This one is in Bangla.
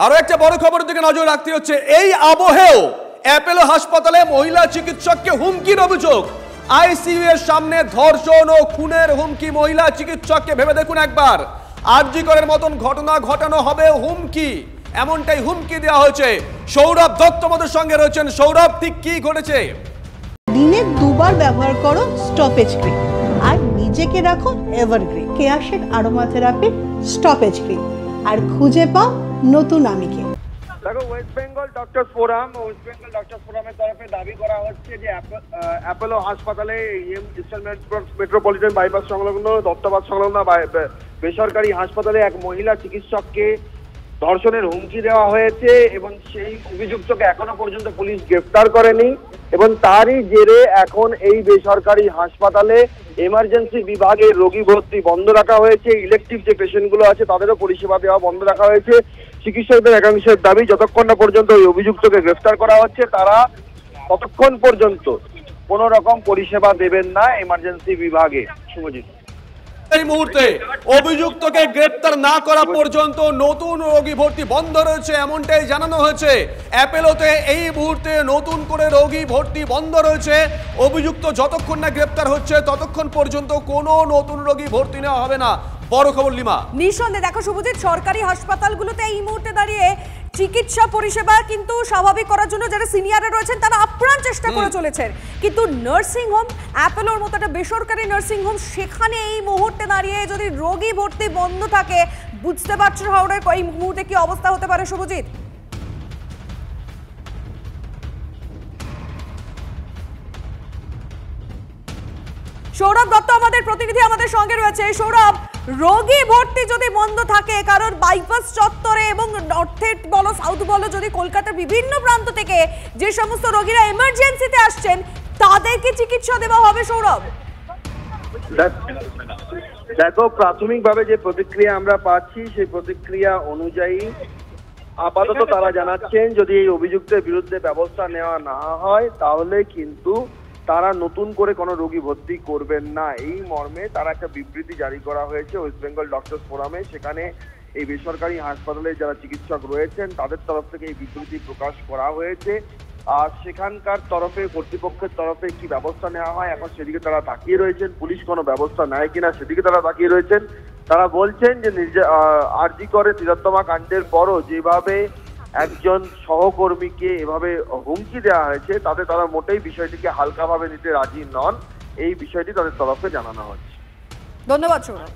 আরো একটা বড় খবরের দিকে নজর রাখতে হচ্ছে। এই আবহেও অ্যাপোলো হাসপাতালে মহিলা চিকিৎসককে হুমকির অভিযোগ। আইসিইউ এর সামনে ধর্ষণ ও খুনের হুমকি মহিলা চিকিৎসককে। ভেবে দেখুন একবার, আরজি করের মতন ঘটনা ঘটানো হবে হুমকি, এমনটাই হুমকি দেওয়া হয়েছে। সৌরভ দত্ত আমাদের সঙ্গে রয়েছেন। সৌরভ, ঠিক কি ঘটেছে? দিনে দুবার ব্যবহার করো স্টপেজ ক্রিম আর নিজেকে রাখো evergreen Keya Seth aromatherapy stop age cream আর খুঁজে পাও নতুন আমিকে। দেখো, ওয়েস্ট বেঙ্গল ডক্টরস ফোরামের তরফে দাবি করা হচ্ছে যে অ্যাপোলো হাসপাতালে ইস্টার্ন মেট্রোপলিটন বাইপাস সংলগ্ন দত্তবাদ সংলগ্ন বেসরকারি হাসপাতালে এক মহিলা চিকিৎসককে ধর্ষণের হুমকি দেওয়া হয়েছে এবং সেই অভিযুক্তকে এখনো পর্যন্ত পুলিশ গ্রেফতার করেনি। এবং তারই জেরে এখন এই বেসরকারি হাসপাতালে এমার্জেন্সি বিভাগে রোগী ভর্তি বন্ধ রাখা হয়েছে। ইলেকটিভ যে পেশেন্টগুলো আছে তাদেরও পরিষেবা দেওয়া বন্ধ রাখা হয়েছে। চিকিৎসকদের একাংশের দাবি, যতক্ষণ না পর্যন্ত ওই অভিযুক্তকে গ্রেফতার করা হচ্ছে তারা ততক্ষণ পর্যন্ত কোনো রকম পরিষেবা দেবেন না এমার্জেন্সি বিভাগে। শুভজিৎ, এই মুহূর্তে অভিযুক্তকে গ্রেফতার না করা পর্যন্ত নতুন রোগী ভর্তি বন্ধ রয়েছে, এমনটাই জানানো হয়েছে। অ্যাপোলোতে এই মুহূর্তে নতুন করে রোগী ভর্তি বন্ধ রয়েছে। অভিযুক্ত যতক্ষণ না গ্রেফতার হচ্ছে ততক্ষণ পর্যন্ত কোনো নতুন রোগী ভর্তি নেওয়া হবে না। বড় খবর লিমা। নিঃসন্দেহে দেখো শুভজিৎ, সরকারি হাসপাতালগুলোতে এই মুহূর্তে দাঁড়িয়ে চিকিৎসা পরিষেবা কিন্তু স্বাভাবিক করার জন্য যারা সিনিয়ররা রয়েছেন তারা আপ্রাণ চেষ্টা করে চলেছেন, কিন্তু নার্সিং হোম, অ্যাপোলোর মতো একটা বেসরকারি নার্সিং হোম, সেখানে এই মুহূর্তে দাঁড়িয়ে যদি রোগী ভর্তি বন্ধ থাকে, বুঝতে পারছো হাওড়ার এই মুহূর্তে কি অবস্থা হতে পারে শুভজিৎ? সৌরভ দত্ত আমাদের প্রতিনিধি আমাদের সঙ্গে রয়েছে। সৌরভ, রোগী ভর্তি যদি বন্ধ থাকে, কারণ বাইপাস চত্বরে এবং নর্থে বলো সাউথ বলো, যদি কলকাতার বিভিন্ন প্রান্ত থেকে যে সমস্ত রোগীরা এমার্জেন্সিতে আসছেন তাদেরকে চিকিৎসা দেওয়া হবে সৌরভ? দেখো, প্রাথমিকভাবে যে প্রতিক্রিয়া আমরা পাচ্ছি সেই প্রতিক্রিয়া অনুযায়ী আপাতত তারা জানাচ্ছেন যদি এই অভিযুক্তের বিরুদ্ধে ব্যবস্থা নেওয়া না হয় তাহলে কিন্তু তারা নতুন করে কোনো রোগী ভর্তি করবেন না। এই মর্মে তারা একটা বিবৃতি জারি করা হয়েছে ওয়েস্ট বেঙ্গল ডক্টরস ফোরামে। সেখানে এই বেসরকারি হাসপাতালে যারা চিকিৎসক রয়েছেন তাদের তরফ থেকে এই বিবৃতি প্রকাশ করা হয়েছে। আর সেখানকার তরফে, কর্তৃপক্ষের তরফে কি ব্যবস্থা নেওয়া হয় এখন সেদিকে তারা তাকিয়ে রয়েছেন। পুলিশ কোনো ব্যবস্থা নেয় কিনা সেদিকে তারা তাকিয়ে রয়েছেন। তারা বলছেন যে আরজি করে তিলোত্তমা কাণ্ডের পরও যেভাবে একজন সহকর্মীকে এভাবে হুমকি দেওয়া হয়েছে তাতে তারা মোটেই বিষয়টিকে হালকাভাবে নিতে রাজি নন। এই বিষয়টি তাদের তরফে জানানো হচ্ছে। ধন্যবাদ সৌরভ।